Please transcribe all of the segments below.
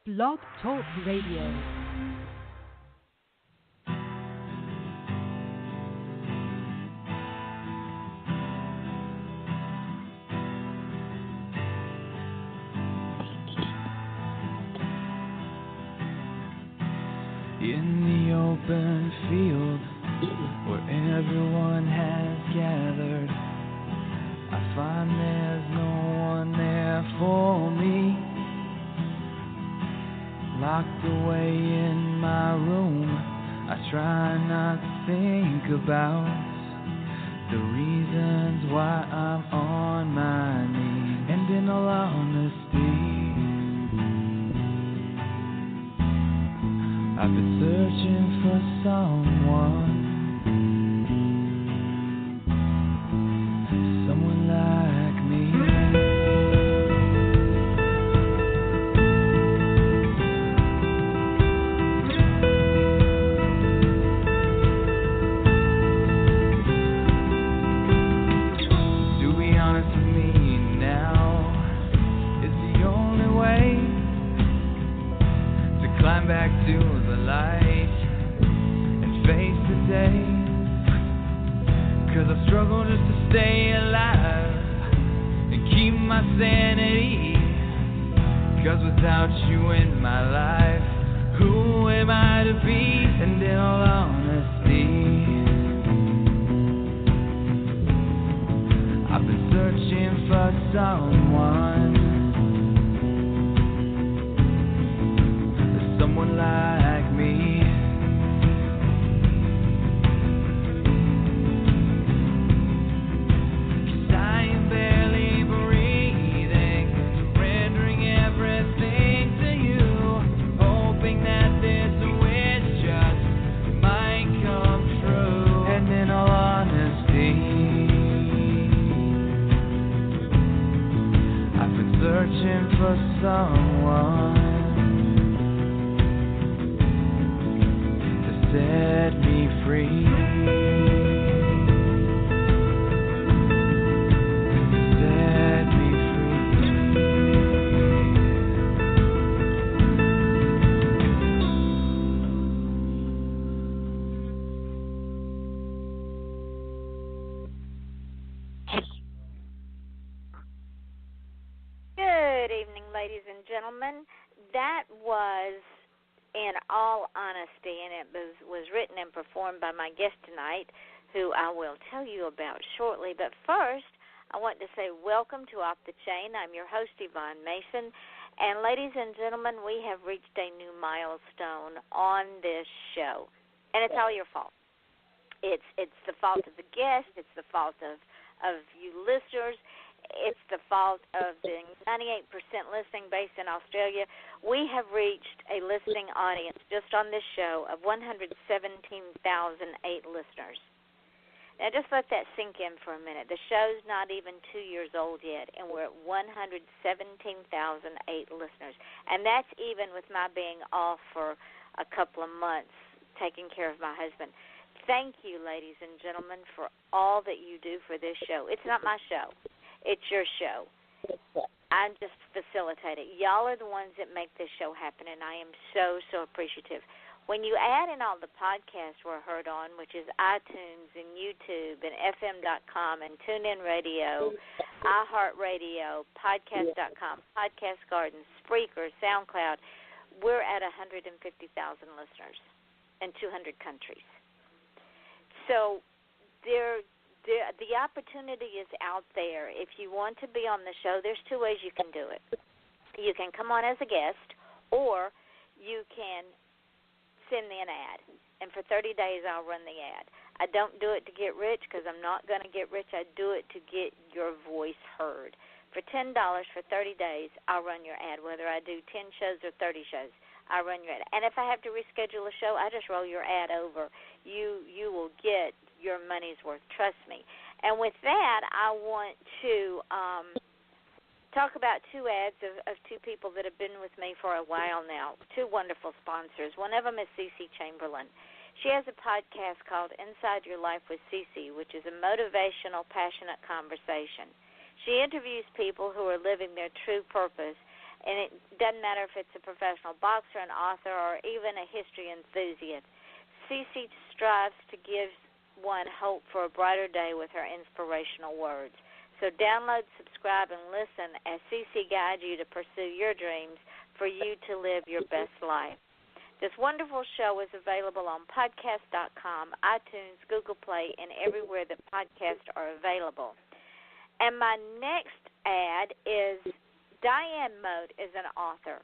Blog Talk Radio. In the open field where everyone has gathered, I find there's no one there for me. Locked away in my room, I try not to think about the reasons why I'm on my knees. And in all honesty, I've been searching for someone like me. To be honest with me now is the only way to climb back to the light and face the day. 'Cause I struggle just to stay alive and keep my sanity. 'Cause without you in my life, who am I to be? And in all honesty, I've been searching for someone like me. Searching for someone to set me free. Set me free. Good evening, ladies and gentlemen. That was In All Honesty, and it was written and performed by my guest tonight, who I will tell you about shortly. But first, I want to say welcome to Off the Chain. I'm your host, Yvonne Mason. And ladies and gentlemen, we have reached a new milestone on this show. And it's all your fault. It's the fault of the guest. It's the fault of you listeners. It's the fault of the 98% listening base in Australia. We have reached a listening audience just on this show of 117,008 listeners. Now, just let that sink in for a minute. The show's not even 2 years old yet, and we're at 117,008 listeners. And that's even with my being off for a couple of months taking care of my husband. Thank you, ladies and gentlemen, for all that you do for this show. It's not my show. It's your show. I'm just facilitating. Y'all are the ones that make this show happen, and I am so, so appreciative. When you add in all the podcasts we're heard on, which is iTunes and YouTube and FM.com and TuneIn Radio, iHeartRadio, Podcast.com, Podcast Garden, Spreaker, SoundCloud, we're at 150,000 listeners in 200 countries. So the opportunity is out there. If you want to be on the show, there's two ways you can do it. You can come on as a guest, or you can send me an ad. And for 30 days, I'll run the ad. I don't do it to get rich because I'm not going to get rich. I do it to get your voice heard. For $10 for 30 days, I'll run your ad, whether I do 10 shows or 30 shows. I run your ad. And if I have to reschedule a show, I just roll your ad over. You will get your money's worth, trust me. And with that, I want to talk about two ads of two people that have been with me for a while now, two wonderful sponsors. One of them is Cece Chamberlain. She has a podcast called Inside Your Life with Cece, which is a motivational, passionate conversation. She interviews people who are living their true purpose And it doesn't matter if it's a professional boxer, an author, or even a history enthusiast. Cece strives to give one hope for a brighter day with her inspirational words. So download, subscribe, and listen as Cece guides you to pursue your dreams for you to live your best life. This wonderful show is available on podcast.com, iTunes, Google Play, and everywhere that podcasts are available. And my next ad is Diane Mote is an author,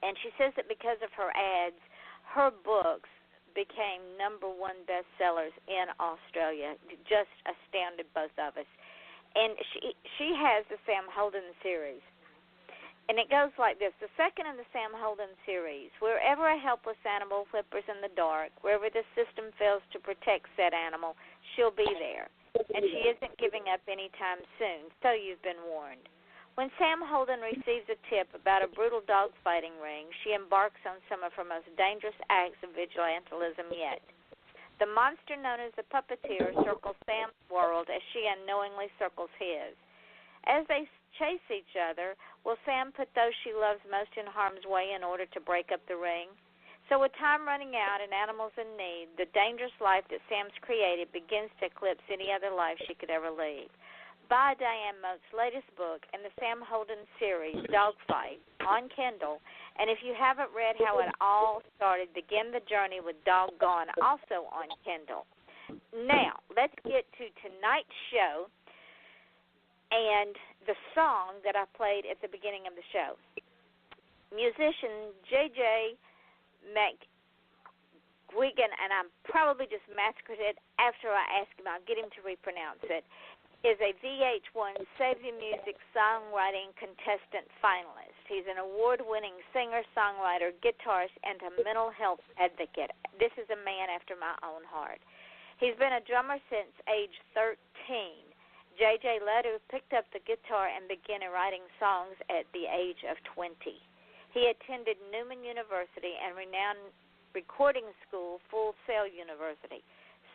and she says that because of her ads, her books became #1 bestsellers in Australia. Just astounded both of us. And she has the Sam Holden series. And it goes like this. The second in the Sam Holden series, wherever a helpless animal whimpers in the dark, wherever the system fails to protect said animal, she'll be there. And she isn't giving up anytime soon, so you've been warned. When Sam Holden receives a tip about a brutal dogfighting ring, she embarks on some of her most dangerous acts of vigilantism yet. The monster known as the puppeteer circles Sam's world as she unknowingly circles his. As they chase each other, will Sam put those she loves most in harm's way in order to break up the ring? So with time running out and animals in need, the dangerous life that Sam's created begins to eclipse any other life she could ever lead. Buy Diane Mote's latest book in the Sam Holden series, Dogfight, on Kindle. And if you haven't read how it all started, begin the journey with Doggone, also on Kindle. Now, let's get to tonight's show and the song that I played at the beginning of the show. Musician J.J. McGuigan, and I probably just massacred it after I asked him. I'll get him to repronounce it, is a VH1 Save the Music Songwriting Contestant finalist. He's an award-winning singer, songwriter, guitarist, and a mental health advocate. This is a man after my own heart. He's been a drummer since age 13. J.J. Ledoux picked up the guitar and began writing songs at the age of 20. He attended Newman University and renowned recording school, Full Sail University.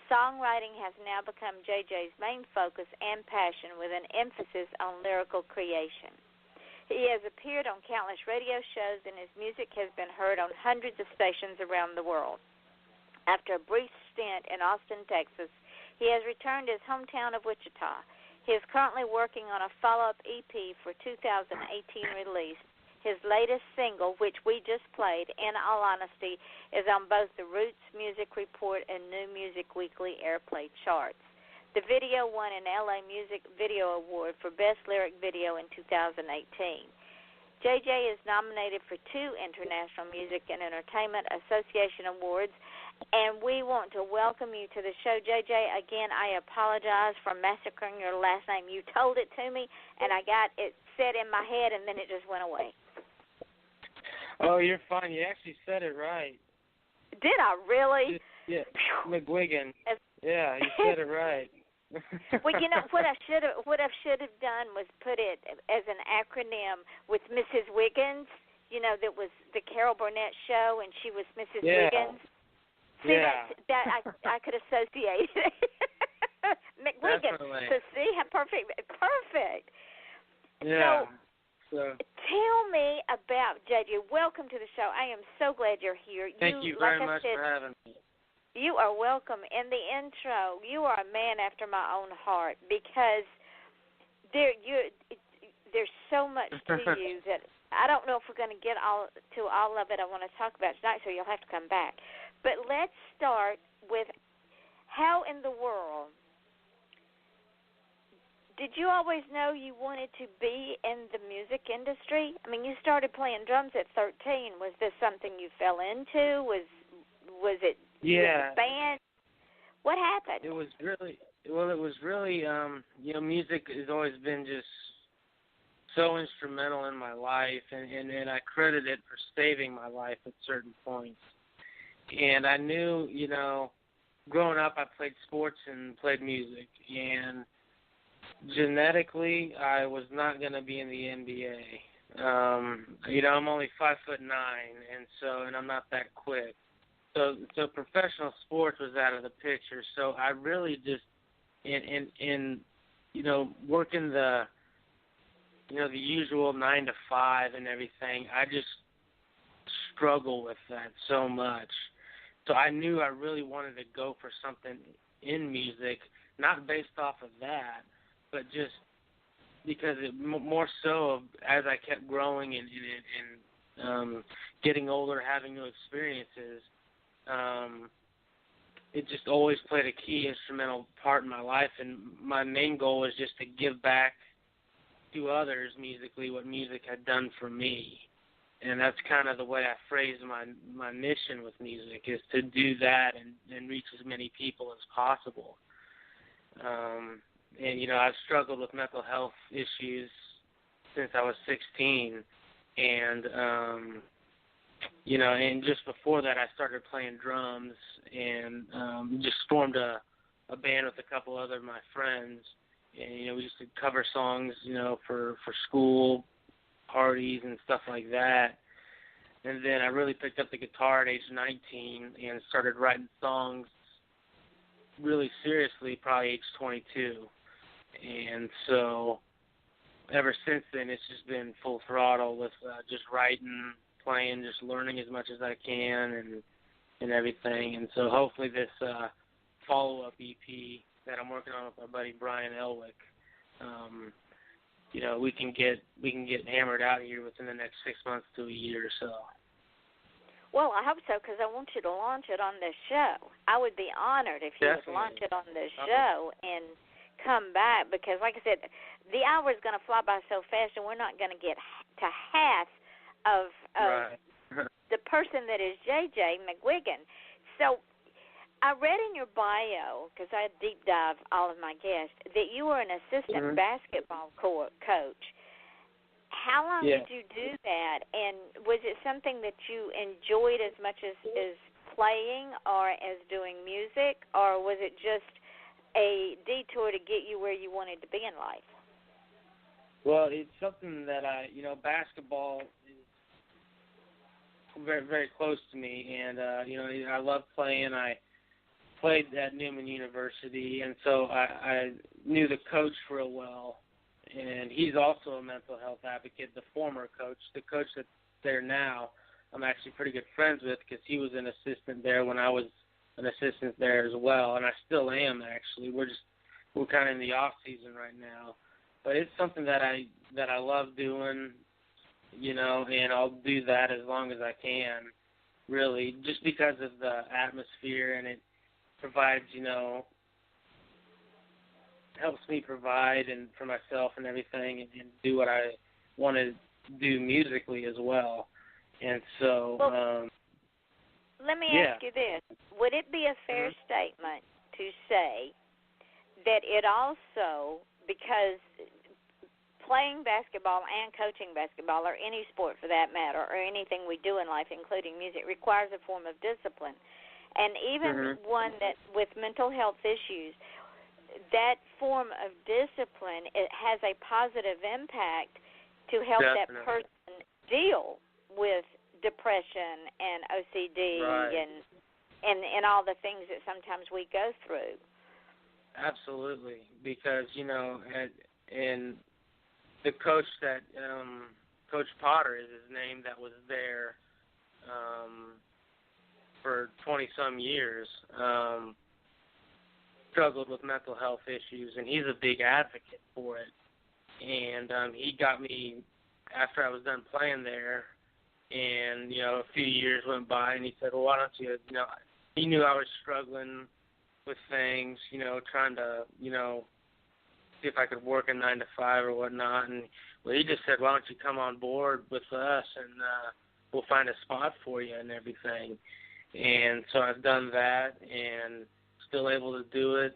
Songwriting has now become J.J.'s main focus and passion, with an emphasis on lyrical creation. He has appeared on countless radio shows, and his music has been heard on hundreds of stations around the world. After a brief stint in Austin, Texas, he has returned to his hometown of Wichita. He is currently working on a follow-up EP for 2018 release. His latest single, which we just played, In All Honesty, is on both the Roots Music Report and New Music Weekly airplay charts. The video won an LA Music Video Award for Best Lyric Video in 2018. JJ is nominated for 2 International Music and Entertainment Association Awards, and we want to welcome you to the show. JJ, again, I apologize for massacring your last name. You told it to me, and I got it set in my head, and then it just went away. Oh, you're fine. You actually said it right. Did I really? Yeah, McGuigan. Yeah, you said it right. Well, you know what I should have done was put it as an acronym with Mrs. Wiggins. You know, that was the Carol Burnett show, and she was Mrs. Wiggins. See, that I could associate McGuigan. Definitely. So see how perfect. Yeah. So tell me about JJ. Welcome to the show. I am so glad you're here. Thank you very much for having me. You are welcome. In the intro, you are a man after my own heart, because there's so much to you that I don't know if we're going to get all of it I want to talk about tonight, so you'll have to come back. But let's start with, how in the world did you always know you wanted to be in the music industry? I mean, you started playing drums at 13. Was this something you fell into? Was it a band? What happened? It was really, music has always been just so instrumental in my life, and I credit it for saving my life at certain points. And I knew, growing up I played sports and played music, and genetically I was not going to be in the NBA. I'm only 5'9", and I'm not that quick. So professional sports was out of the picture. So I really just, in working the the usual 9 to 5 and everything. I just struggle with that so much. So I knew I really wanted to go for something in music, not based off of that, but just because more so as I kept growing and getting older, having new experiences, it just always played a key instrumental part in my life. And my main goal was just to give back to others musically what music had done for me. And that's kind of the way I phrase my mission with music, is to do that and reach as many people as possible. And, I've struggled with mental health issues since I was 16. And, and just before that, I started playing drums and just formed a band with a couple other of my friends. And, we used to cover songs, for school parties and stuff like that. And then I really picked up the guitar at age 19 and started writing songs really seriously, probably age 22. And so ever since then, it's just been full throttle with just writing, playing, just learning as much as I can and everything. And so hopefully this follow-up EP that I'm working on with my buddy Brian Elwick, we can get hammered out here within the next 6 months to a year or so. Well, I hope so, because I want you to launch it on this show. I would be honored if you would launch it on this show and come back, because, like I said, the hour is going to fly by so fast, and we're not going to get to half of the person that is JJ McGuigan. So I read in your bio, because I deep dive all of my guests, that you were an assistant basketball coach. How long did you do that, and was it something that you enjoyed as much as playing or as doing music, or was it just a detour to get you where you wanted to be in life? Well, it's something that basketball is very, very close to me, and, I love playing. I played at Newman University, and so I knew the coach real well. And he's also a mental health advocate, the former coach. The coach that's there now, I'm actually pretty good friends with, because he was an assistant there when I was an assistant there as well, and I still am, actually. We're kind of in the off season right now, but it's something that I love doing, and I'll do that as long as I can, really, just because of the atmosphere, and it provides, helps me provide and for myself and everything, and do what I want to do musically as well. And so, let me ask you this: would it be a fair statement to say that it also, because playing basketball and coaching basketball, or any sport for that matter, or anything we do in life, including music, requires a form of discipline, and even one that with mental health issues, that form of discipline, it has a positive impact to help that person deal with depression and OCD and all the things that sometimes we go through. Absolutely, because and the coach that Coach Potter is his name, that was there for 20-some years. Struggled with mental health issues, and he's a big advocate for it. And he got me, after I was done playing there, and, a few years went by, and he said, well, why don't you, he knew I was struggling with things, trying to, see if I could work a 9 to 5 or whatnot. And he just said, why don't you come on board with us, and we'll find a spot for you and everything. And so I've done that, and still able to do it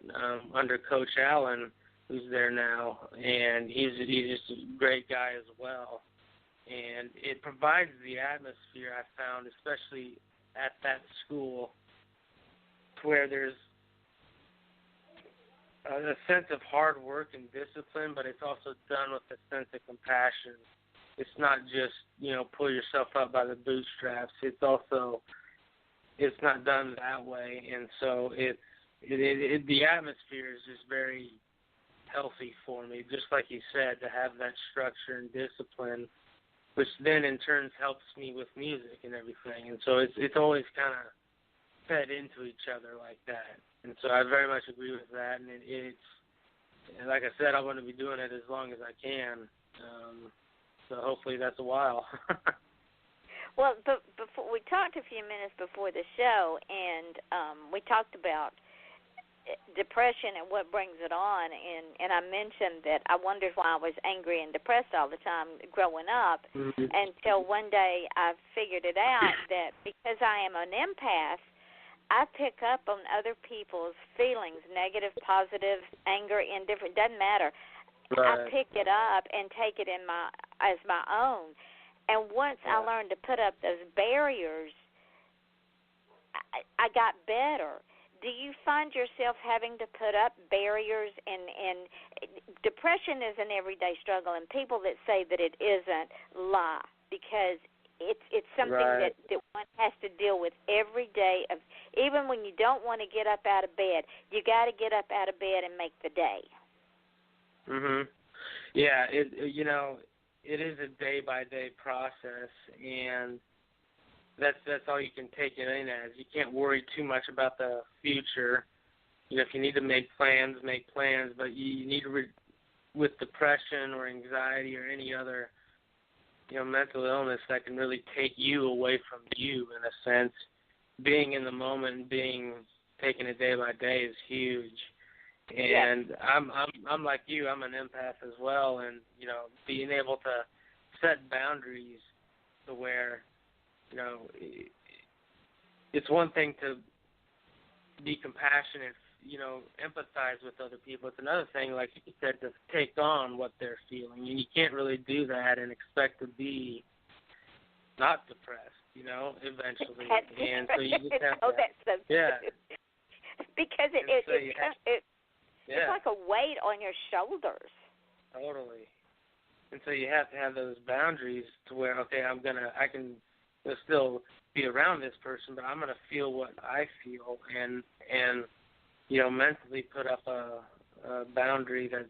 under Coach Allen, who's there now, and he's just a great guy as well. And it provides the atmosphere, I found, especially at that school, where there's a sense of hard work and discipline, but it's also done with a sense of compassion. It's not just, pull yourself up by the bootstraps. It's not done that way, and so the atmosphere is just very healthy for me, just like you said, to have that structure and discipline, which then in turn helps me with music and everything. And so it's always kind of fed into each other like that. And so I very much agree with that. And it's like I said, I want to be doing it as long as I can. So hopefully that's a while. Well, before we talked a few minutes before the show, and we talked about depression and what brings it on, and I mentioned that I wondered why I was angry and depressed all the time growing up, until one day I figured it out that because I am an empath, I pick up on other people's feelings, negative, positive, anger, indifferent, doesn't matter. Right. I pick it up and take it as my own. And once I learned to put up those barriers, I got better. Do you find yourself having to put up barriers? And depression is an everyday struggle, and people that say that it isn't lie, because it's something that one has to deal with every day. Even when you don't want to get up out of bed, you got to get up out of bed and make the day. Yeah, it is a day-by-day process, and that's all you can take it in as. You can't worry too much about the future. If you need to make plans, but you need to, with depression or anxiety or any other, mental illness that can really take you away from you, in a sense, being in the moment and taking it day by day is huge. And I'm like you. I'm an empath as well, and being able to set boundaries to where it's one thing to be compassionate, empathize with other people. It's another thing, like you said, to take on what they're feeling, and you can't really do that and expect to be not depressed, eventually. And so you just have to, because it's like a weight on your shoulders. Totally. And so you have to have those boundaries to where, okay, I can still be around this person, but I'm going to feel what I feel and mentally put up a boundary that,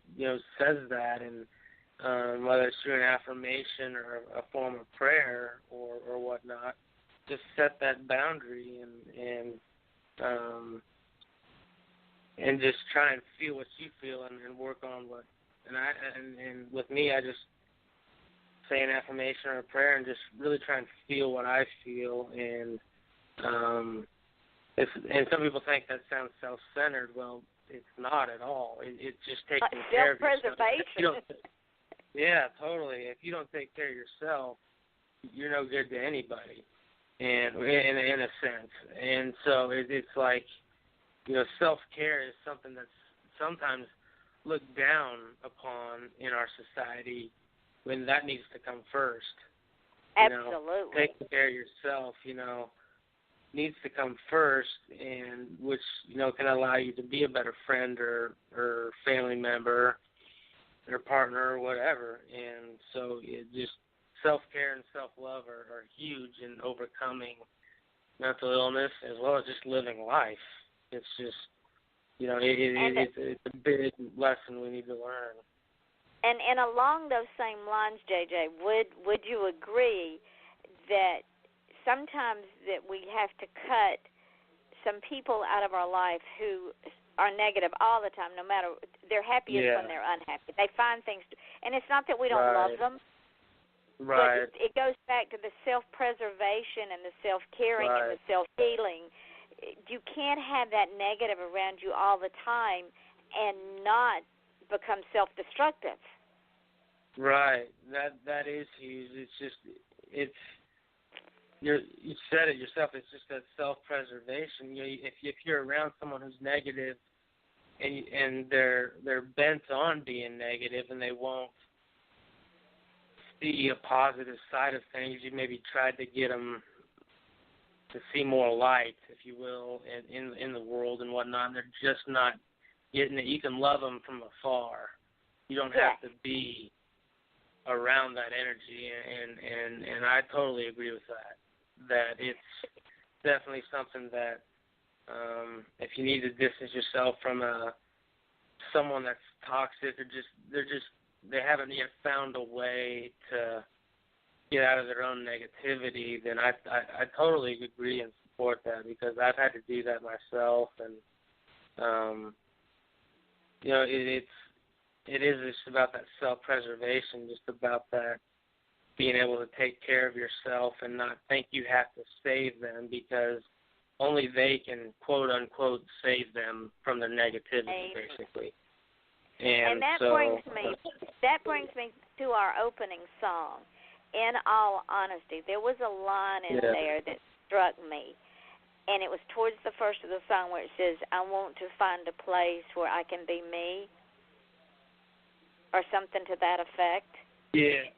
says that, and whether it's through an affirmation or a form of prayer or whatnot, just set that boundary and just try and feel what you feel and work on what. And with me, I just say an affirmation or a prayer and just really try and feel what I feel. And some people think that sounds self-centered. Well, it's not at all. It's just taking care of yourself. Self-preservation. Yeah, totally. If you don't take care of yourself, you're no good to anybody, and in a sense. And so it's like, self-care is something that's sometimes looked down upon in our society, when that needs to come first. Absolutely. Taking care of yourself, needs to come first, and which, can allow you to be a better friend or family member or partner or whatever. And so it just self-care and self-love are huge in overcoming mental illness as well as just living life. It's just, it's a big lesson we need to learn. And along those same lines, JJ, would you agree that sometimes that we have to cut some people out of our life who are negative all the time, no matter, they're happiest when they're unhappy. They find things, and it's not that we don't love them, but it goes back to the self-preservation and the self-caring and the self-healing. You can't have that negative around you all the time and not become self-destructive. Right. That is huge. You said it yourself. It's just that self-preservation. If you're around someone who's negative and they're bent on being negative and they won't see a positive side of things, you maybe tried to get them to see more light, if you will, in the world and whatnot. And they're just not getting it. You can love them from afar. You don't have to be around that energy, and I totally agree with that. That it's definitely something that if you need to distance yourself from someone that's toxic, or they haven't yet found a way to get out of their own negativity, then I totally agree and support that, because I've had to do that myself, and it is just about that self-preservation, just about that being able to take care of yourself and not think you have to save them, because only they can, quote unquote, save them from their negativity, basically. And that brings me to our opening song. In all honesty, there was a line in there that struck me, and it was towards the first of the song where it says, "I want to find a place where I can be me," or something to that effect. Yeah,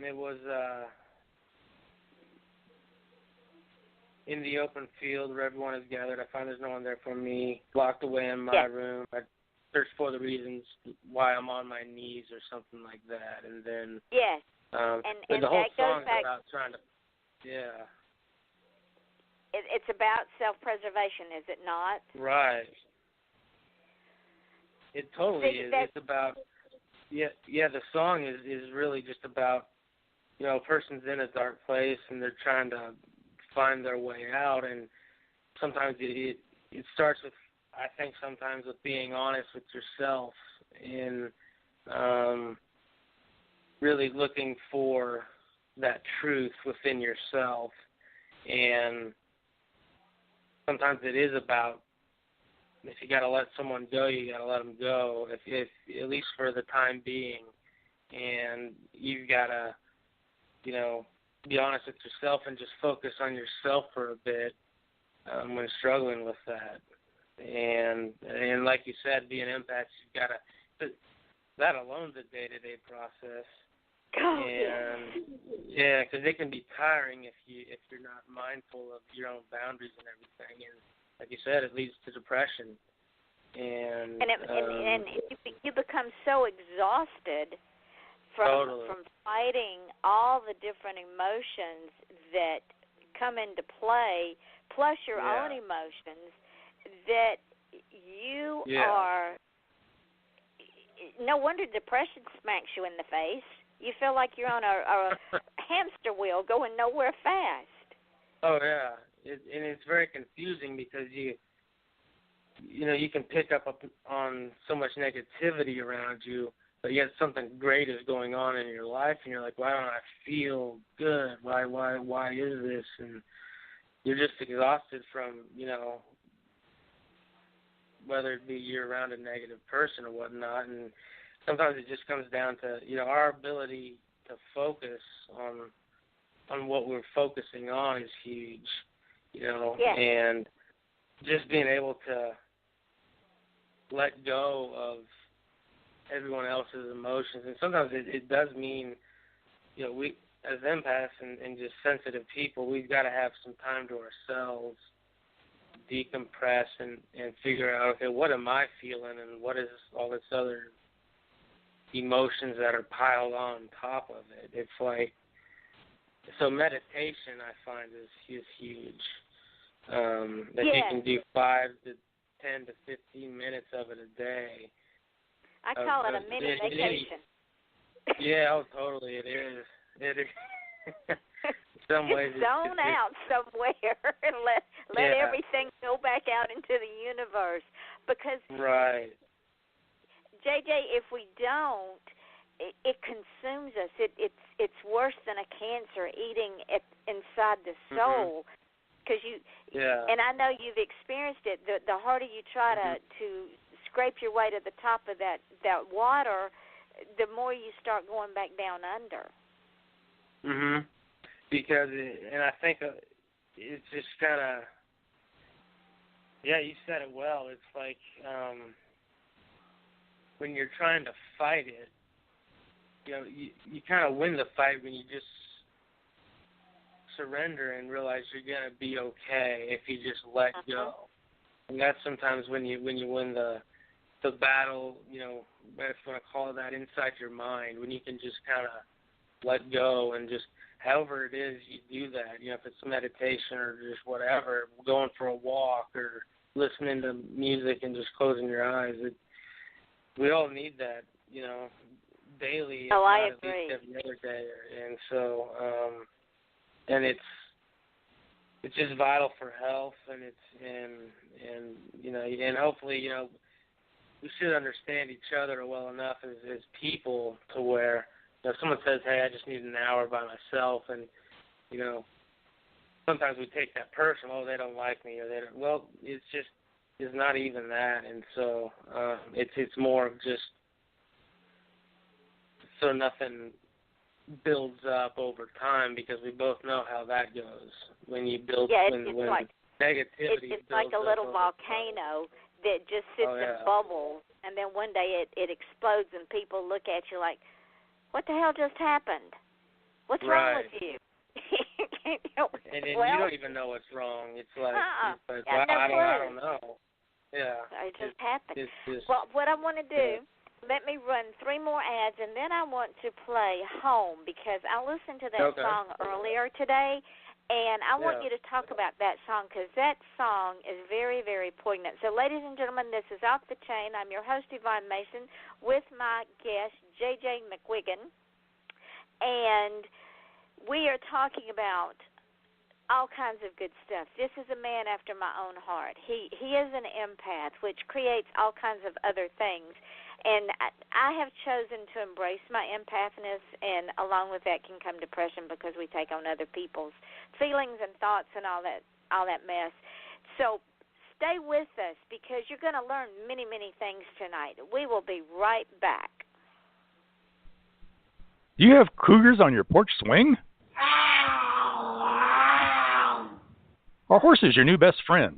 it was in the open field where everyone is gathered. I find there's no one there for me. Locked away in my room. I search for the reasons why I'm on my knees, or something like that, and then. Yes. And the whole song is about trying to, It's about self-preservation, is it not? Right. It totally is. It's about, the song is really just about, a person's in a dark place and they're trying to find their way out, and sometimes it starts with, I think sometimes with being honest with yourself and really looking for that truth within yourself. And sometimes it is about, if you got to let someone go, you got to let them go, if at least for the time being. And you've got to, be honest with yourself and just focus on yourself for a bit when struggling with that. And like you said, being empaths, you've got to, that alone's a day-to-day process. Because it can be tiring if you're not mindful of your own boundaries and everything, and like you said, it leads to depression. And you become so exhausted from fighting all the different emotions that come into play, plus your own emotions, that you are. No wonder depression smacks you in the face. You feel like you're on a hamster wheel going nowhere fast. Oh, yeah. And it's very confusing, because you can pick up on so much negativity around you, but yet something great is going on in your life, and you're like, why don't I feel good? Why is this? And you're just exhausted from, whether it be you're around a negative person or whatnot, and sometimes it just comes down to, our ability to focus on what we're focusing on is huge, and just being able to let go of everyone else's emotions. And sometimes it does mean, we as empaths and just sensitive people, we've got to have some time to ourselves, decompress and figure out, okay, what am I feeling, and what is all this other emotions that are piled on top of it. It's like, so meditation, I find, is huge. That you can do 5 to 10 to 15 minutes of it a day. I call it a mini vacation. Yeah, totally, it is. It is. Some ways zone out somewhere and let everything go back out into the universe. Because JJ, if we don't, it consumes us. It's worse than a cancer eating inside the soul. Because and I know you've experienced it. The harder you try to scrape your way to the top of that water, the more you start going back down under. Because, and I think it's just kind of, you said it well. It's like when you're trying to fight it, you kind of win the fight when you just surrender and realize you're going to be okay if you just let go. And that's sometimes when you win the battle, if you want to call it that, inside your mind, when you can just kind of let go and just, however it is you do that, if it's meditation or just whatever, going for a walk or, listening to music and just closing your eyes. We all need that, daily. Oh, I agree. agree. Every other day, and so, and it's just vital for health, and and hopefully, we should understand each other well enough as people to where if someone says, "Hey, I just need an hour by myself," and sometimes we take that personal. Oh, they don't like me, or they don't. Well, it's not even that, and so it's more of just so nothing builds up over time, because we both know how that goes when you build when like negativity. It's like a little volcano that just sits and bubbles, and then one day it explodes, and people look at you like, "What the hell just happened? What's wrong with you?" And then you don't even know what's wrong. It's like, I don't know. Yeah. It just happened. Just, well, what I want to do, let me run 3 more ads, and then I want to play Home, because I listened to that song earlier today, and I want you to talk about that song, because that song is very, very poignant. So, ladies and gentlemen, this is Off the Chain. I'm your host, Yvonne Mason, with my guest, J.J. McGuigan, and we are talking about all kinds of good stuff. This is a man after my own heart. He is an empath, which creates all kinds of other things. And I have chosen to embrace my empathness, and along with that can come depression, because we take on other people's feelings and thoughts and all that mess. So stay with us, because you're going to learn many, many things tonight. We will be right back. Do you have cougars on your porch swing? Are horses your new best friend?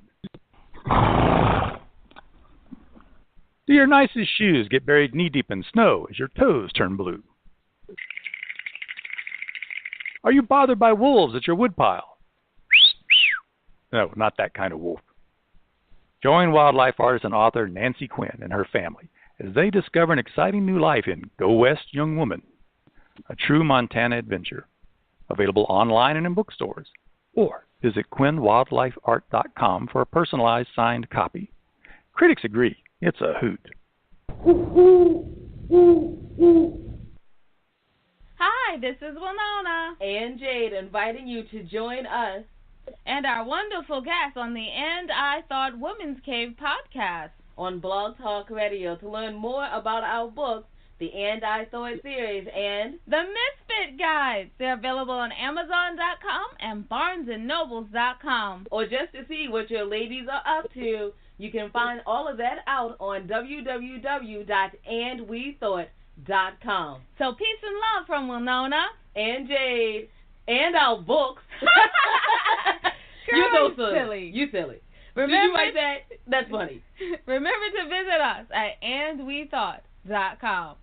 Do your nicest shoes get buried knee-deep in snow as your toes turn blue? Are you bothered by wolves at your woodpile? No, not that kind of wolf. Join wildlife artist and author Nancy Quinn and her family as they discover an exciting new life in Go West, Young Woman, a true Montana adventure. Available online and in bookstores. Or visit QuinnWildlifeArt.com for a personalized signed copy. Critics agree. It's a hoot. Hi, this is Winona and Jade inviting you to join us and our wonderful guests on the And I Thought Women's Cave podcast on Blog Talk Radio to learn more about our books, the And I Thought series, and the Misfit Guides. They're available on Amazon.com and BarnesandNobles.com. Or just to see what your ladies are up to, you can find all of that out on www.andwethought.com. So peace and love from Winona and Jade and our books. You're so silly. You silly. Remember, did you write that? That's funny. Remember to visit us at andwethought.com.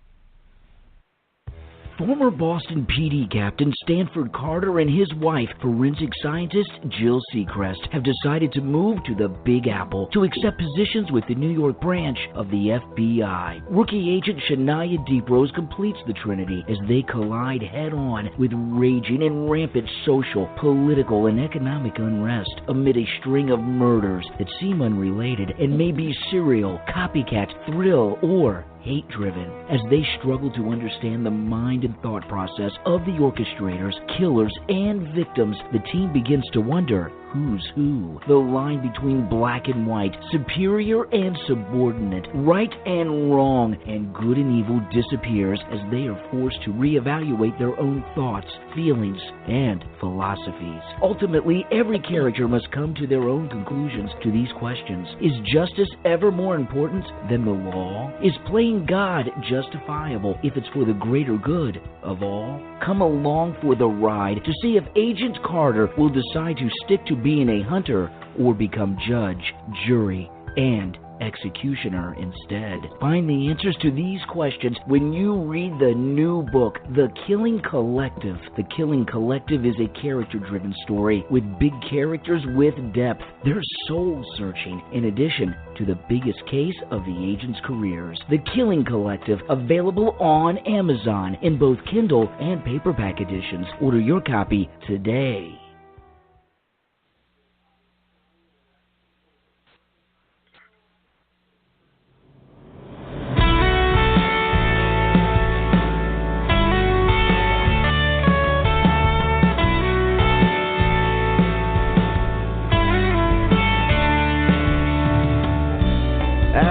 Former Boston PD Captain Stanford Carter and his wife, forensic scientist Jill Seacrest, have decided to move to the Big Apple to accept positions with the New York branch of the FBI. Rookie agent Shania Deeprose completes the trinity as they collide head-on with raging and rampant social, political, and economic unrest amid a string of murders that seem unrelated and may be serial, copycat, thrill, or hate-driven. As they struggle to understand the mind and thought process of the orchestrators, killers, and victims, the team begins to wonder who's who. The line between black and white, superior and subordinate, right and wrong, and good and evil disappears as they are forced to reevaluate their own thoughts, feelings, and philosophies. Ultimately, every character must come to their own conclusions to these questions. Is justice ever more important than the law? Is playing God justifiable if it's for the greater good of all? Come along for the ride to see if Agent Carter will decide to stick to being a hunter or become judge, jury, and executioner instead. Find the answers to these questions when you read the new book, The Killing Collective. The Killing Collective is a character-driven story with big characters with depth. They're soul-searching in addition to the biggest case of the agents' careers. The Killing Collective, available on Amazon in both Kindle and paperback editions. Order your copy today.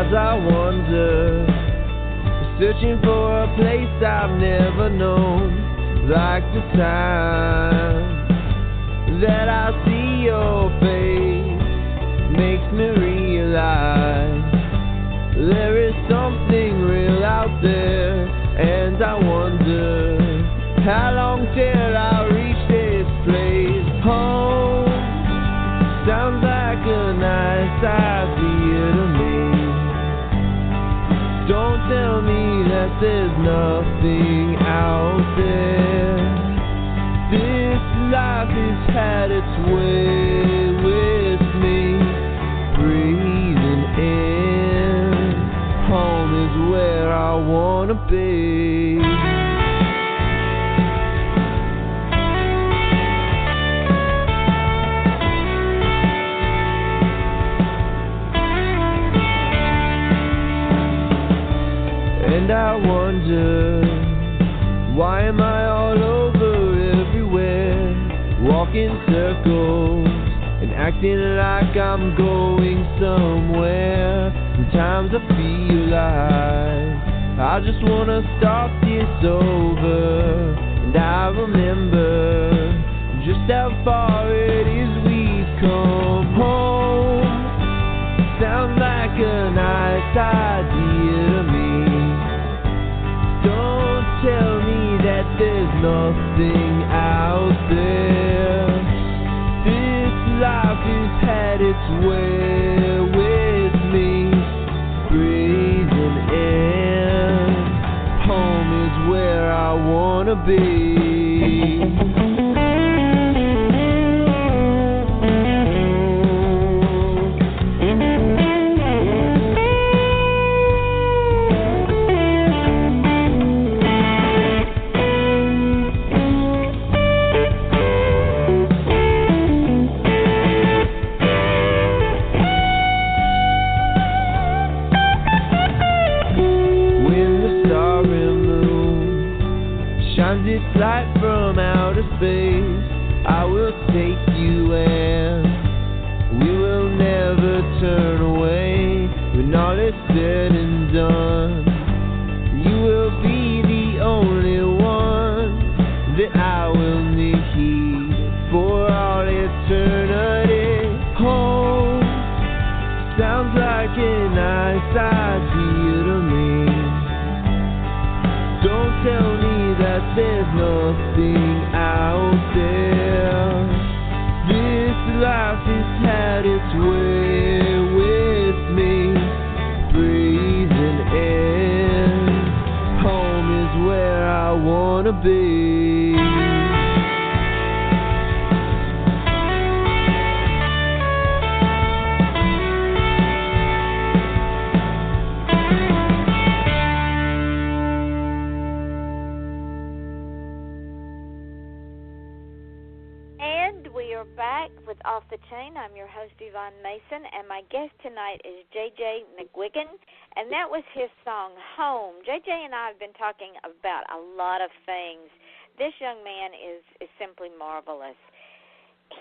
Sometimes I wonder, searching for a place I've never known, like the time that I see your face makes me realize there is something real out there, and I wonder how long till I'll reach this place. Home sounds like a nice idea to me. Don't tell me that there's nothing out there. This life has had its way with me, breathing in. Home is where I wanna be. And I wonder, why am I all over everywhere, walking circles and acting like I'm going somewhere? Sometimes I feel like I just wanna start this over, and I remember just how far it is we've come. Home sounds like a nice idea to me. Don't tell me that there's nothing out there. This life has had its way with me, breathing in. Home is where I wanna be. Its light from outer space, I will take you and we will never turn away. When all is said and done, you will be the only one that I will need for all eternity. Home sounds like a nice idea to me. Don't tell me that there's nothing out there. This life has had its way with me, breathing in. Home is where I wanna be. Back with Off the Chain. I'm your host, Yvonne Mason, and my guest tonight is J.J. McGuigan, and that was his song, Home. J.J. and I have been talking about a lot of things. This young man is simply marvelous.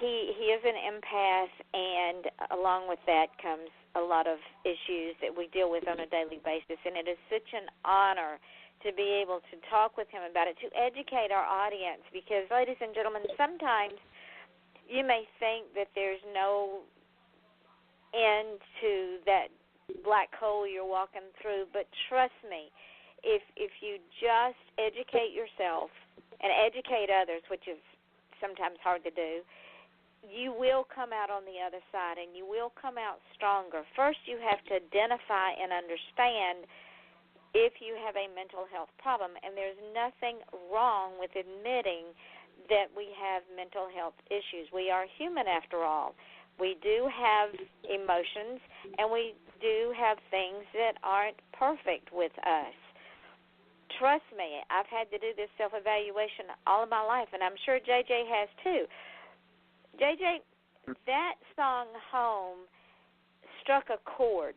He is an empath, and along with that comes a lot of issues that we deal with on a daily basis, and it is such an honor to be able to talk with him about it, to educate our audience, because, ladies and gentlemen, sometimes you may think that there's no end to that black hole you're walking through, but trust me, if you just educate yourself and educate others, which is sometimes hard to do, you will come out on the other side, and you will come out stronger. First, you have to identify and understand if you have a mental health problem, and there's nothing wrong with admitting that we have mental health issues. We are human after all. We do have emotions, and we do have things that aren't perfect with us. Trust me, I've had to do this self-evaluation all of my life, and I'm sure JJ has too. JJ, that song, Home, struck a chord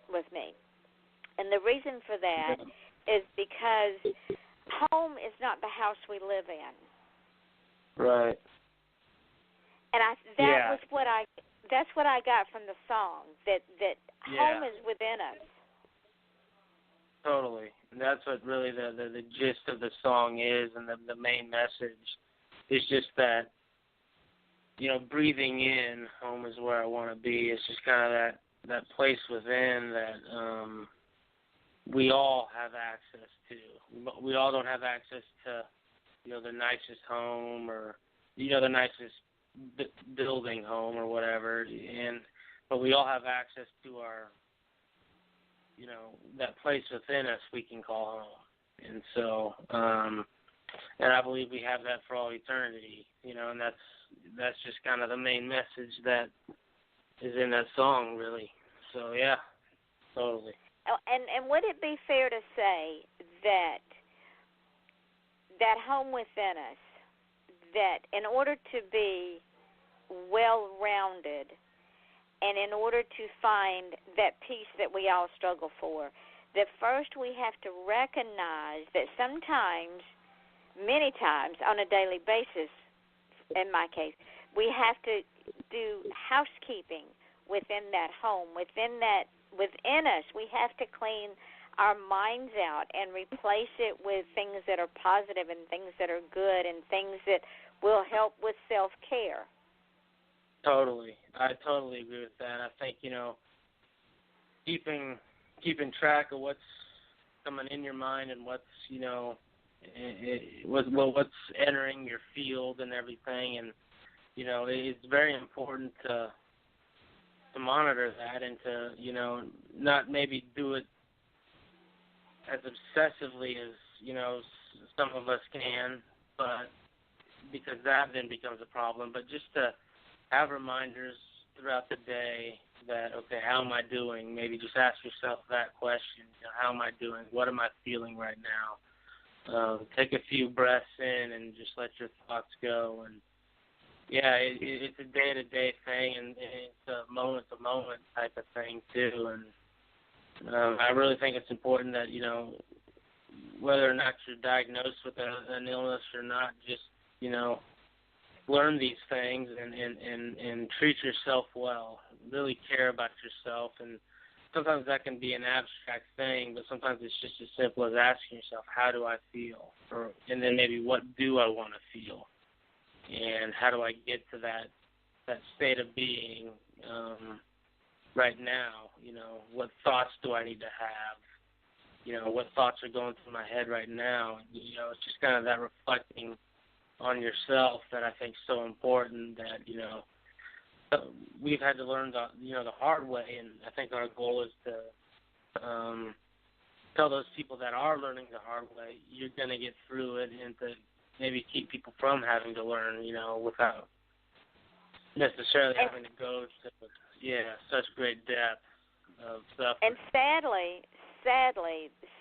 with me. And the reason for that is because home is not the house we live in. Right. And that's what I got from the song, that home is within us. Totally. And that's what really the gist of the song is, and the main message is just that, breathing in, home is where I want to be. It's just kind of that place within that we all have access to. We all don't have access to, the nicest home or, the nicest building home or whatever, but we all have access to our, that place within us we can call home. And so, and I believe we have that for all eternity, and that's just kind of the main message that is in that song, really. So, yeah, totally. And would it be fair to say that home within us, that in order to be well-rounded and in order to find that peace that we all struggle for, that first we have to recognize that sometimes, many times, on a daily basis, in my case, we have to do housekeeping within that home, within us. We have to clean our minds out and replace it with things that are positive and things that are good and things that will help with self-care. Totally. I totally agree with that. I think, keeping track of what's coming in your mind and what's, what's entering your field and everything, and, it's very important to monitor that and to, not maybe do it as obsessively as, some of us can, but because that then becomes a problem, but just to have reminders throughout the day that, okay, how am I doing? Maybe just ask yourself that question. How am I doing? What am I feeling right now? Take a few breaths in and just let your thoughts go. And, yeah, it's a day-to-day thing, and it's a moment-to-moment type of thing, too. And I really think it's important that, whether or not you're diagnosed with an illness or not, just, learn these things and treat yourself well. Really care about yourself. And sometimes that can be an abstract thing, but sometimes it's just as simple as asking yourself, how do I feel? And then maybe, what do I want to feel? And how do I get to that state of being right now? What thoughts do I need to have? What thoughts are going through my head right now? It's just kind of that reflecting on yourself that I think is so important, that we've had to learn the hard way, and I think our goal is to tell those people that are learning the hard way, you're going to get through it, and to maybe keep people from having to learn, without necessarily having to go to such great depth of stuff. And sadly,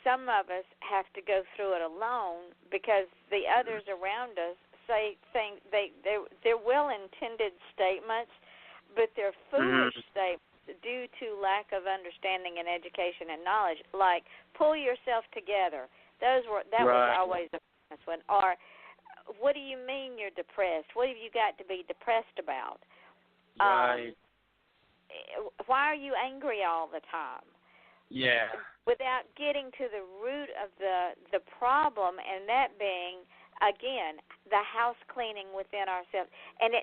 some of us have to go through it alone because the others around us think they're well-intended statements, but they're foolish statements due to lack of understanding and education and knowledge. Like, pull yourself together. That was always a famous one. Or, what do you mean you're depressed? What have you got to be depressed about? Right. Why are you angry all the time? Yeah. Without getting to the root of the problem, and that being, again, the house cleaning within ourselves. And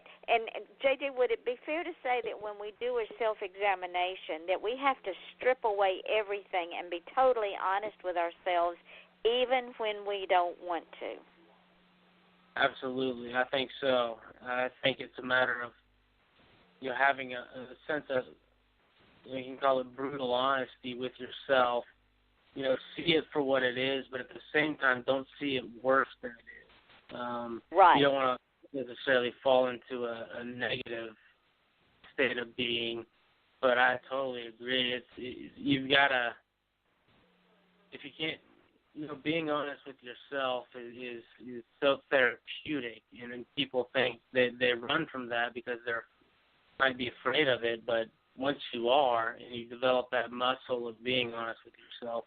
JJ, would it be fair to say that when we do a self-examination, that we have to strip away everything and be totally honest with ourselves, even when we don't want to? Absolutely, I think so. I think it's a matter of having a sense of, you can call it brutal honesty with yourself. See it for what it is, but at the same time, don't see it worse than it is. Right. You don't want to necessarily fall into a negative state of being, but I totally agree. You've got to, if you can't, being honest with yourself is so therapeutic, and then people think they run from that because they might be afraid of it, but once you are and you develop that muscle of being honest with yourself,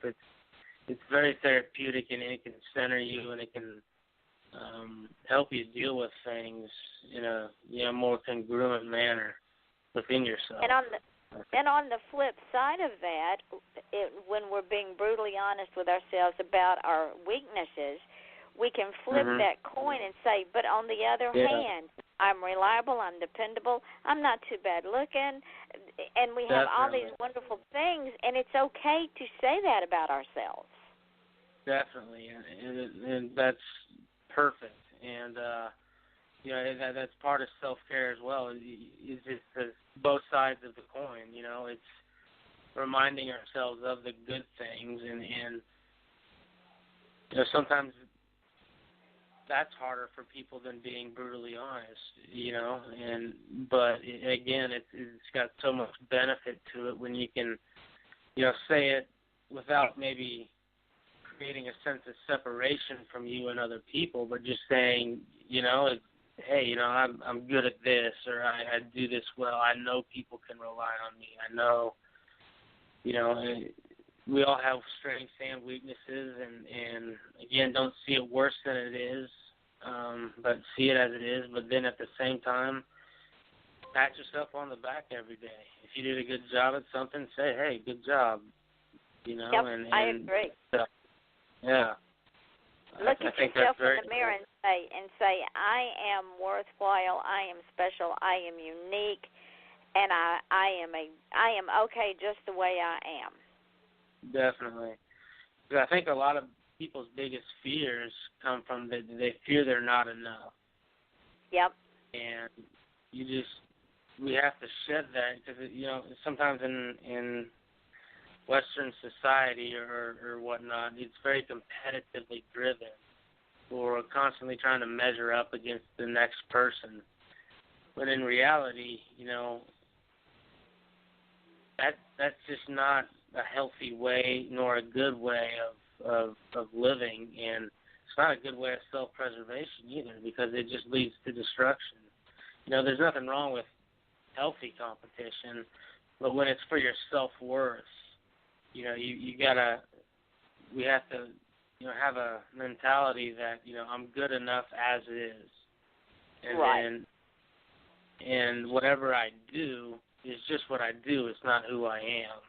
it's very therapeutic, and it can center you, and it can help you deal with things in a more congruent manner within yourself. And then on the flip side of that, when we're being brutally honest with ourselves about our weaknesses, we can flip that coin and say, but on the other hand, I'm reliable, I'm dependable, I'm not too bad looking, and we have all these wonderful things, and it's okay to say that about ourselves. Definitely, and that's perfect, and that's part of self-care as well. It's just both sides of the coin. It's reminding ourselves of the good things, and sometimes that's harder for people than being brutally honest. But again, it's got so much benefit to it when you can, say it without maybe creating a sense of separation from you and other people, but just saying, hey, I'm good at this, or I do this well. I know people can rely on me. I know, we all have strengths and weaknesses, and again, don't see it worse than it is, but see it as it is. But then at the same time, pat yourself on the back every day. If you did a good job at something, say, hey, good job. Yep, I agree. Yeah. Look at yourself in the mirror and say, I am worthwhile, I am special, I am unique, and I am okay just the way I am. Definitely. Because I think a lot of people's biggest fears come from that they fear they're not enough. Yep. And we have to shed that, because sometimes in Western society or whatnot, it's very competitively driven. We're constantly trying to measure up against the next person. But in reality, that's just not a healthy way nor a good way of living, and it's not a good way of self-preservation either, because it just leads to destruction. There's nothing wrong with healthy competition, but when it's for your self-worth, we have to, have a mentality that, I'm good enough as is. And right. And whatever I do is just what I do. It's not who I am.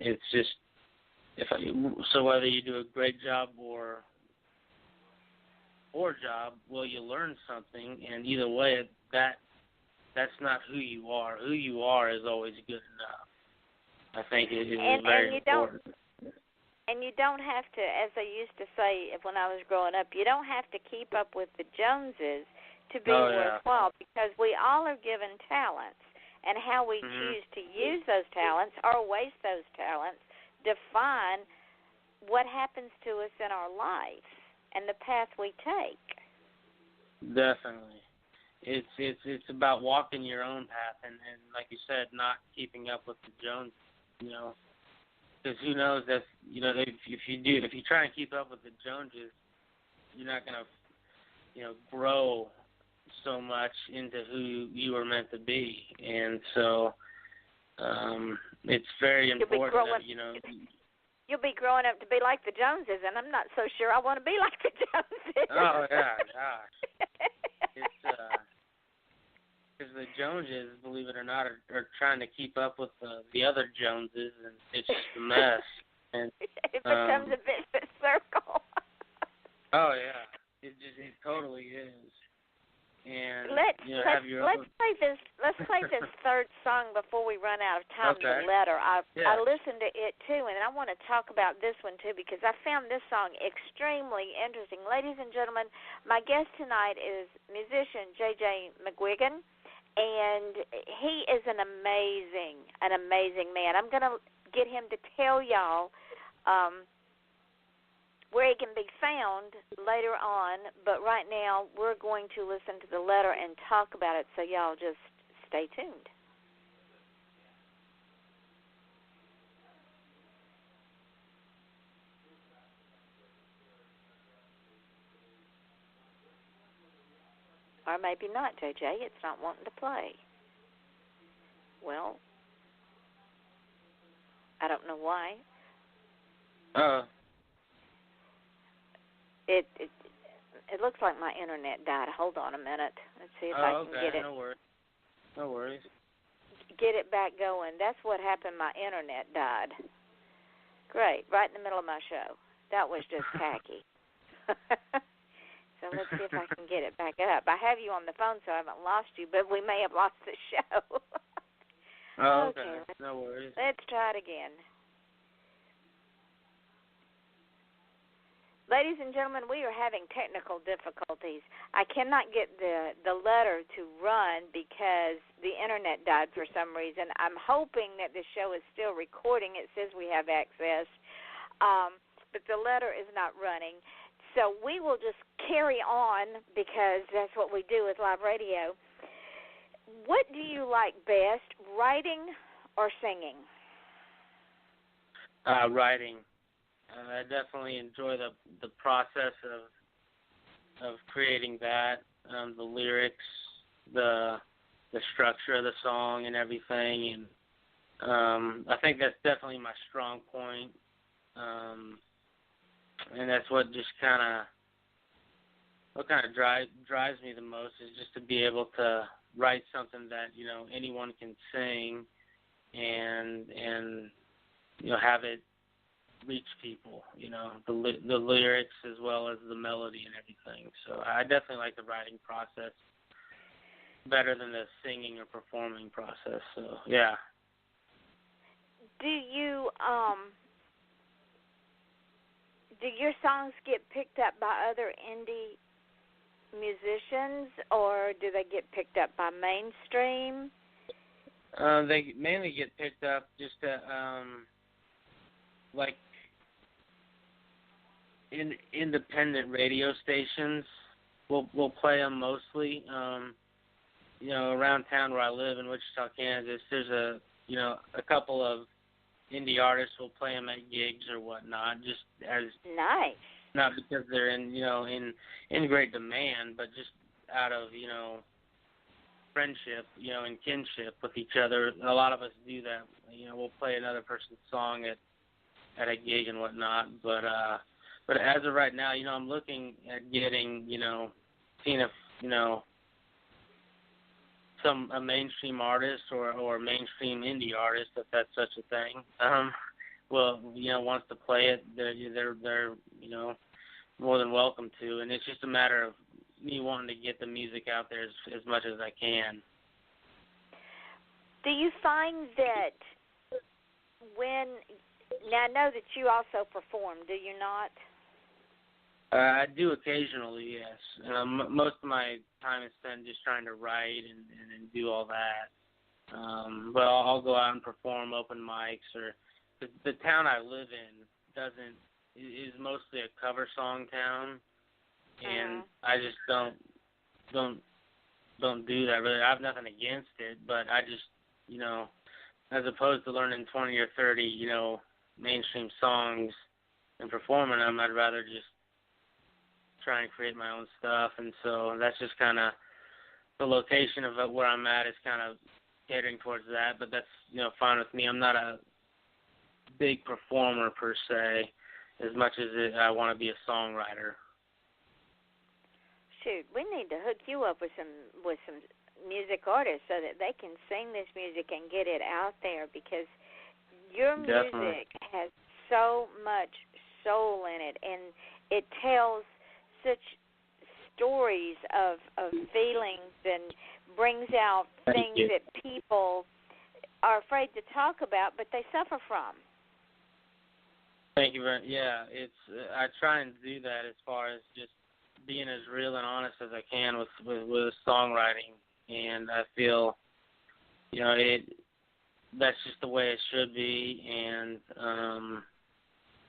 It's just, so whether you do a great job or poor job, well, you learn something, and either way, that's not who you are. Who you are is always good enough. I think it is very important. And you don't have to, as I used to say when I was growing up, you don't have to keep up with the Joneses to be worthwhile, because we all are given talents, and how we choose to use those talents or waste those talents define what happens to us in our life and the path we take. Definitely. It's about walking your own path, and like you said, not keeping up with the Joneses. Because who knows if if you try and keep up with the Joneses, you're not gonna grow so much into who you were meant to be, and so it's very important that you'll be growing up to be like the Joneses, and I'm not so sure I want to be like the Joneses. Oh yeah, gosh, it's because the Joneses, believe it or not, are trying to keep up with the other Joneses, and it's just a mess. And it becomes a vicious circle. Oh yeah, it totally is. And let's play this third song before we run out of time. Okay. The letter. I listened to it too, and I want to talk about this one too, because I found this song extremely interesting. Ladies and gentlemen, my guest tonight is musician J.J. McGuigan. And he is an amazing man. I'm going to get him to tell y'all where he can be found later on. But right now, we're going to listen to the letter and talk about it. So y'all just stay tuned. Or maybe not, JJ. It's not wanting to play. Well, I don't know why. It looks like my internet died. Hold on a minute. Let's see if I can get it. No worries. get it back going. That's what happened. My internet died. Great, right in the middle of my show. That was just tacky. So let's see if I can get it back up. I have you on the phone, so I haven't lost you, but we may have lost the show. Oh, okay. No worries. Let's try it again. Ladies and gentlemen, we are having technical difficulties. I cannot get the letter to run because the internet died for some reason. I'm hoping that the show is still recording. It says we have access, but the letter is not running. So we will just carry on because that's what we do with live radio. What do you like best, writing or singing? Writing. I definitely enjoy the process of creating that, the lyrics, the structure of the song and everything, and I think that's definitely my strong point. And that's what just kind of drives me the most, is just to be able to write something that, you know, anyone can sing and you know, have it reach people, you know, the lyrics as well as the melody and everything. So I definitely like the writing process better than the singing or performing process. So yeah. Do your songs get picked up by other indie musicians, or do they get picked up by mainstream? They mainly get picked up just at, like in independent radio stations. We'll play them mostly. You know, around town where I live in Wichita, Kansas, there's a couple of indie artists will play them at gigs or whatnot, just as nice. Not because they're in great demand, but just out of, you know, friendship, you know, and kinship with each other. A lot of us do that. You know, we'll play another person's song at a gig and whatnot. But as of right now, you know, I'm looking at getting, you know, seeing if, you know, a mainstream artist or mainstream indie artist, if that's such a thing, well, you know, wants to play it, they're you know, more than welcome to. And it's just a matter of me wanting to get the music out there as much as I can. Do you find that now I know that you also perform, do you not? I do occasionally, yes. Most of my time is spent just trying to write and do all that. But I'll go out and perform open mics, or the town I live in is mostly a cover song town, and I just don't do that really. I have nothing against it, but I just, you know, as opposed to learning 20 or 30, you know, mainstream songs and performing them, I'd rather just try and create my own stuff. And so that's just kind of the location of where I'm at, is kind of catering towards that. But that's, you know, fine with me. I'm not a big performer per se, as much as I want to be a songwriter. Shoot, we need to hook you up with some music artists so that they can sing this music and get it out there, because your music has so much soul in it, and it tells such stories of feelings and brings out things that people are afraid to talk about, but they suffer from. Thank you very much. Yeah, I try and do that as far as just being as real and honest as I can with songwriting, and I feel, you know, that's just the way it should be. And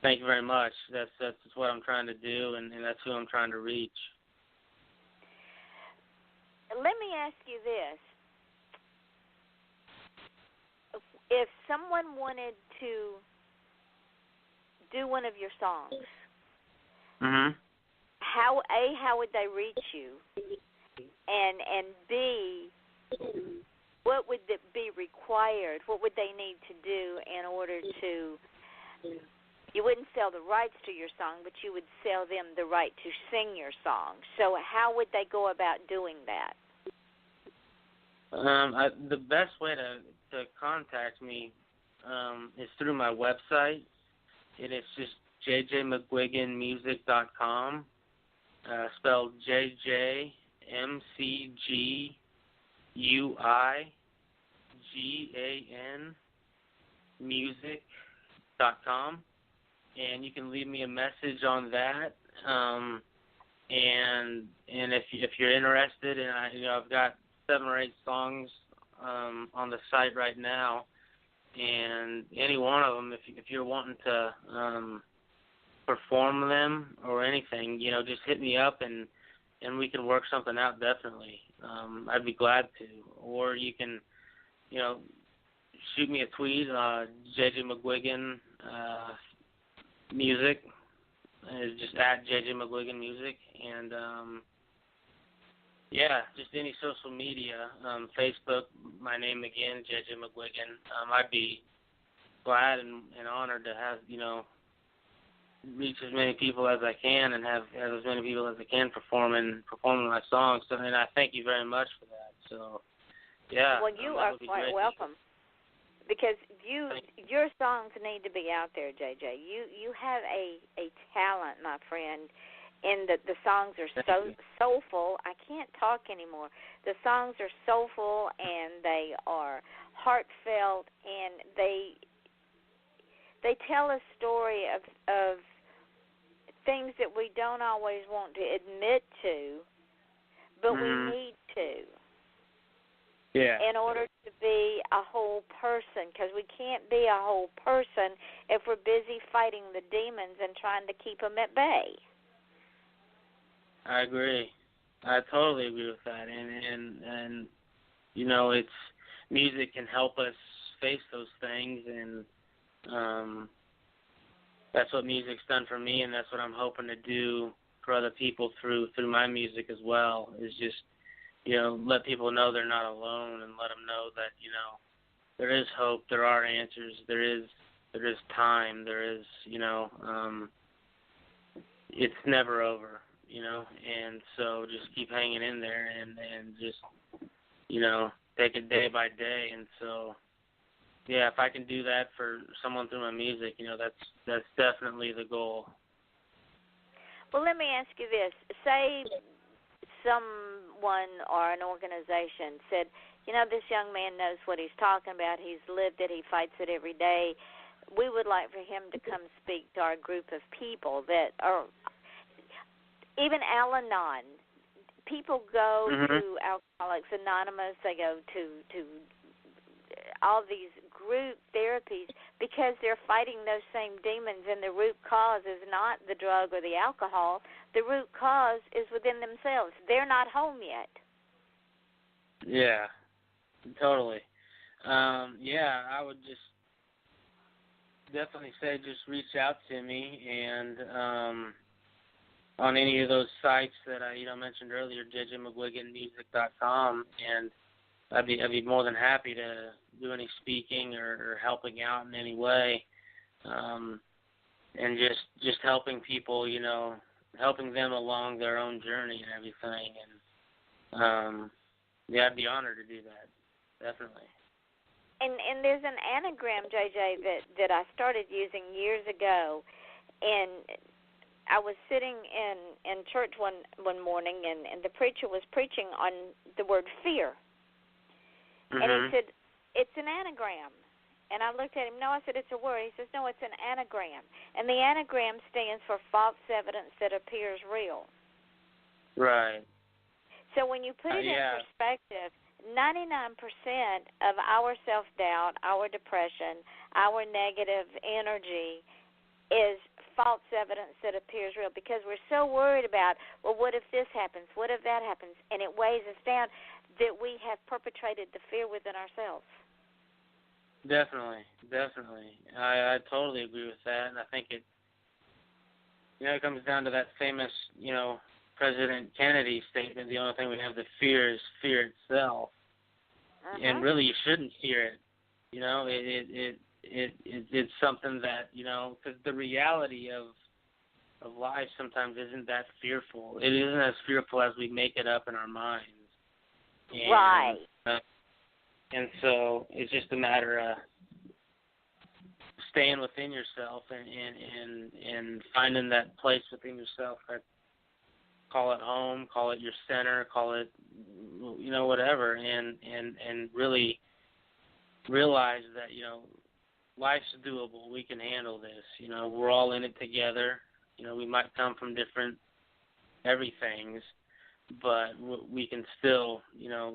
thank you very much. That's what I'm trying to do, and that's who I'm trying to reach. Let me ask you this. If someone wanted to do one of your songs, how would they reach you? And B, what would be required? What would they need to do in order to... You wouldn't sell the rights to your song, but you would sell them the right to sing your song. So how would they go about doing that? The best way to contact me is through my website. It is just jjmcguiganmusic.com, spelled JJMCGUIGAN music.com, and you can leave me a message on that. And if you're interested, and I've got 7 or 8 songs on the site right now, and any one of them, if you're wanting to perform them or anything, just hit me up and we can work something out. Definitely, I'd be glad to. Or you can, shoot me a tweet, JJ McGuigan music. It's just at JJ McGuigan music, and just any social media, Facebook, my name again, JJ McGuigan. I'd be glad and honored to have reach as many people as I can and have as many people as I can performing my songs. So, and I thank you very much for that. So, yeah. Well, you are quite welcome. Because your songs need to be out there, JJ. You have a talent, my friend, in that the songs are so soulful. I can't talk anymore. The songs are soulful and they are heartfelt, and they tell a story of things that we don't always want to admit to, but we need to. Yeah. In order to be a whole person, because we can't be a whole person if we're busy fighting the demons and trying to keep them at bay. I agree. I totally agree with that. And it's music can help us face those things, and that's what music's done for me, and that's what I'm hoping to do for other people through my music as well. Is just let people know they're not alone, and let them know that, there is hope, there are answers, there is time, there is, it's never over, and so just keep hanging in there and just, take it day by day. And so, yeah, if I can do that for someone through my music, that's definitely the goal. Well, let me ask you this. Say someone or an organization said, this young man knows what he's talking about. He's lived it. He fights it every day. We would like for him to come speak to our group of people that are, even Al-Anon. People go to Alcoholics Anonymous. They go to all these group therapies because they're fighting those same demons, and the root cause is not the drug or the alcohol. The root cause is within themselves. They're not home yet. Yeah, totally. I would just definitely say just reach out to me, and on any of those sites that I mentioned earlier, jjmcguiganmusic.com, and I'd be more than happy to do any speaking or helping out in any way, and just helping people, helping them along their own journey and everything. And I'd be honored to do that, definitely. And there's an anagram, JJ, that I started using years ago, and I was sitting in church one morning, and the preacher was preaching on the word fear. And he said, it's an anagram. And I looked at him, no, I said, it's a word. He says, no, it's an anagram. And the anagram stands for false evidence that appears real. Right. So when you put it in perspective, 99% of our self-doubt, our depression, our negative energy is false evidence that appears real, because we're so worried about, well, what if this happens? What if that happens? And it weighs us down that we have perpetrated the fear within ourselves. Definitely. I totally agree with that, and I think it comes down to that famous, President Kennedy statement, the only thing we have to fear is fear itself. And really you shouldn't fear it. It's something that, because the reality of life sometimes isn't that fearful. It isn't as fearful as we make it up in our minds. And, right. And so it's just a matter of staying within yourself and finding that place within yourself. Call it home, call it your center, call it, whatever, and really realize that, life's doable. We can handle this. We're all in it together. We might come from different everythings, but we can still,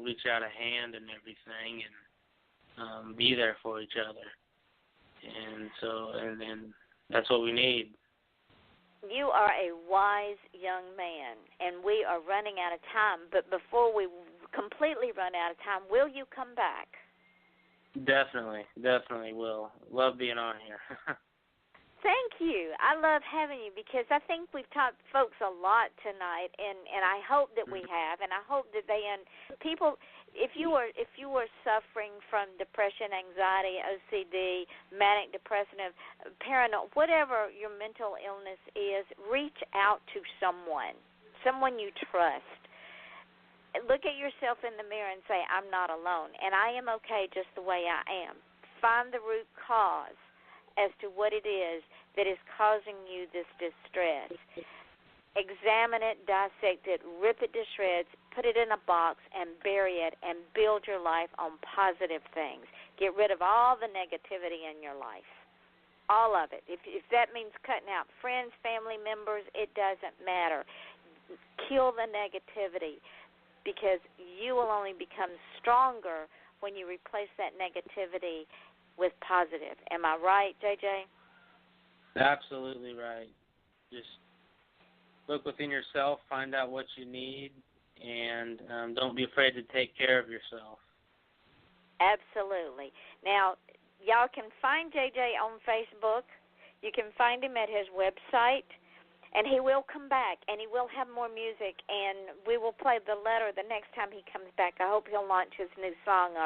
reach out a hand and everything and be there for each other. And so, and that's what we need. You are a wise young man, and we are running out of time. But before we completely run out of time, will you come back? Definitely will. Love being on here. Thank you. I love having you because I think we've taught folks a lot tonight, and I hope that we have, and I hope that people. If you were suffering from depression, anxiety, OCD, manic depressive, paranoid, whatever your mental illness is, reach out to someone you trust. Look at yourself in the mirror and say, I'm not alone, and I am okay just the way I am. Find the root cause as to what it is that is causing you this distress. Examine it, dissect it, rip it to shreds, put it in a box, and bury it, and build your life on positive things. Get rid of all the negativity in your life, all of it. If that means cutting out friends, family members, it doesn't matter. Kill the negativity, because you will only become stronger when you replace that negativity with positive. Am I right, JJ? Absolutely right. Just look within yourself, find out what you need, and don't be afraid to take care of yourself. Absolutely. Now, y'all can find JJ on Facebook. You can find him at his website, and he will come back, and he will have more music, and we will play The Letter the next time he comes back. I hope he'll launch his new song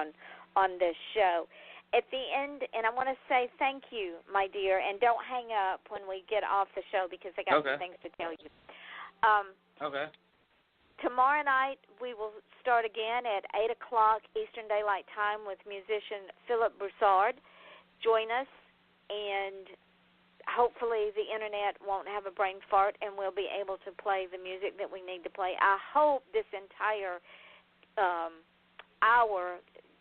on this show. At the end, and I want to say thank you, my dear, and don't hang up when we get off the show because I got some things to tell you. Okay. Tomorrow night we will start again at 8 o'clock Eastern Daylight Time with musician Philip Broussard. Join us, and hopefully the internet won't have a brain fart and we'll be able to play the music that we need to play. I hope this entire hour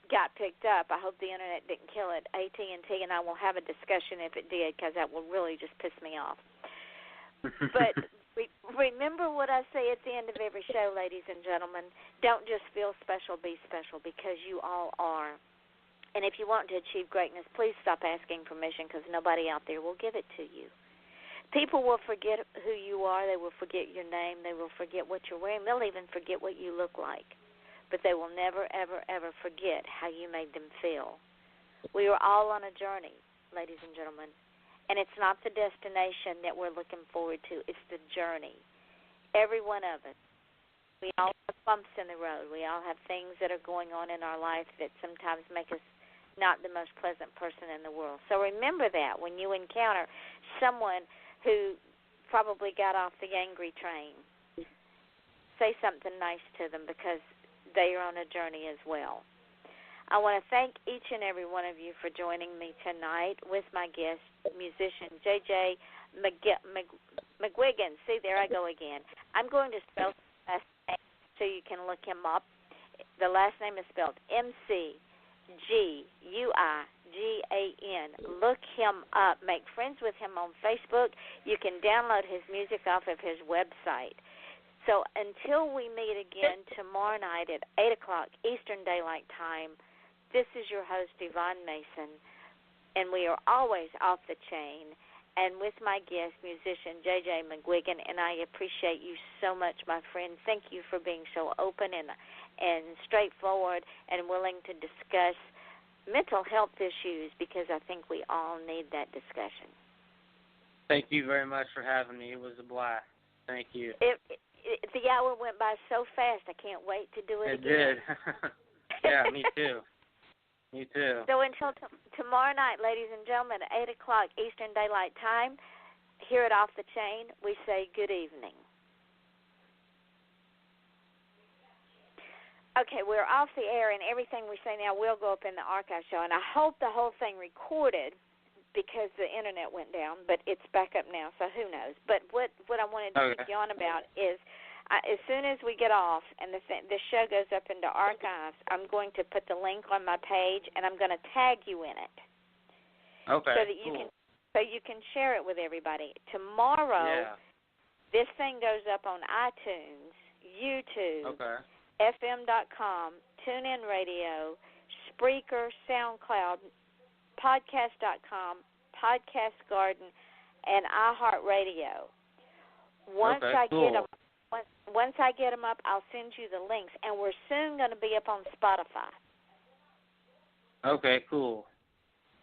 got picked up. I hope the internet didn't kill it. AT&T and I will have a discussion if it did, because that will really just piss me off. But remember what I say at the end of every show, ladies and gentlemen. Don't just feel special, be special, because you all are. And if you want to achieve greatness, please stop asking permission, because nobody out there will give it to you. People will forget who you are. They will forget your name. They will forget what you're wearing. They'll even forget what you look like. But they will never, ever, ever forget how you made them feel. We are all on a journey, ladies and gentlemen. And it's not the destination that we're looking forward to. It's the journey. Every one of us. We all have bumps in the road. We all have things that are going on in our life that sometimes make us not the most pleasant person in the world. So remember that when you encounter someone who probably got off the angry train. Say something nice to them, because they are on a journey as well. I want to thank each and every one of you for joining me tonight with my guest, musician J.J. McGuigan. See, there I go again. I'm going to spell his last name so you can look him up. The last name is spelled McGuigan. Look him up. Make friends with him on Facebook. You can download his music off of his website. So until we meet again tomorrow night at 8 o'clock Eastern Daylight Time, this is your host, Yvonne Mason, and we are always off the chain, and with my guest, musician J.J. McGuigan, and I appreciate you so much, my friend. Thank you for being so open and straightforward and willing to discuss mental health issues, because I think we all need that discussion. Thank you very much for having me. It was a blast. Thank you. The hour went by so fast, I can't wait to do it again. It did. Yeah, me too. Me too. So until tomorrow night, ladies and gentlemen, at 8 o'clock Eastern Daylight Time, here at Off the Chain, we say good evening. Okay, we're off the air, and everything we say now will go up in the archive show. And I hope the whole thing recorded because the internet went down, but it's back up now, so who knows. But what I wanted to speak you on about is as soon as we get off and the show goes up into archives, I'm going to put the link on my page, and I'm going to tag you in it. Okay, so that you can share it with everybody. Tomorrow, this thing goes up on iTunes, YouTube, FM.com, TuneIn Radio, Spreaker, SoundCloud, Podcast.com, Podcast Garden, and iHeartRadio. Once I get them up, I'll send you the links, and we're soon going to be up on Spotify. Okay, cool.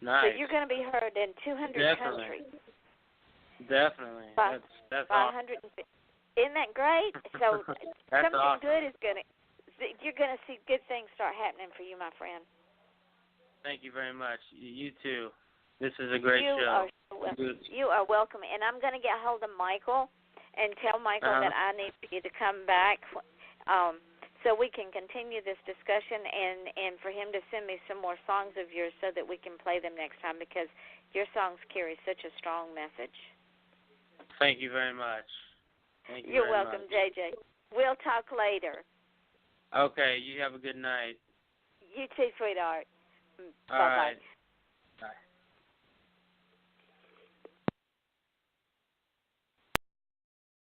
Nice. So you're going to be heard in 200 countries. Definitely. That's awesome. Isn't that great? So something awesome. Good is you're going to see good things start happening for you, my friend. Thank you very much. You too. This is a great show. You are welcome. And I'm going to get hold of Michael and tell Michael that I need for you to come back so we can continue this discussion and for him to send me some more songs of yours so that we can play them next time because your songs carry such a strong message. Thank you very much. You're welcome, JJ. We'll talk later. Okay, you have a good night. You too, sweetheart. All right. Bye.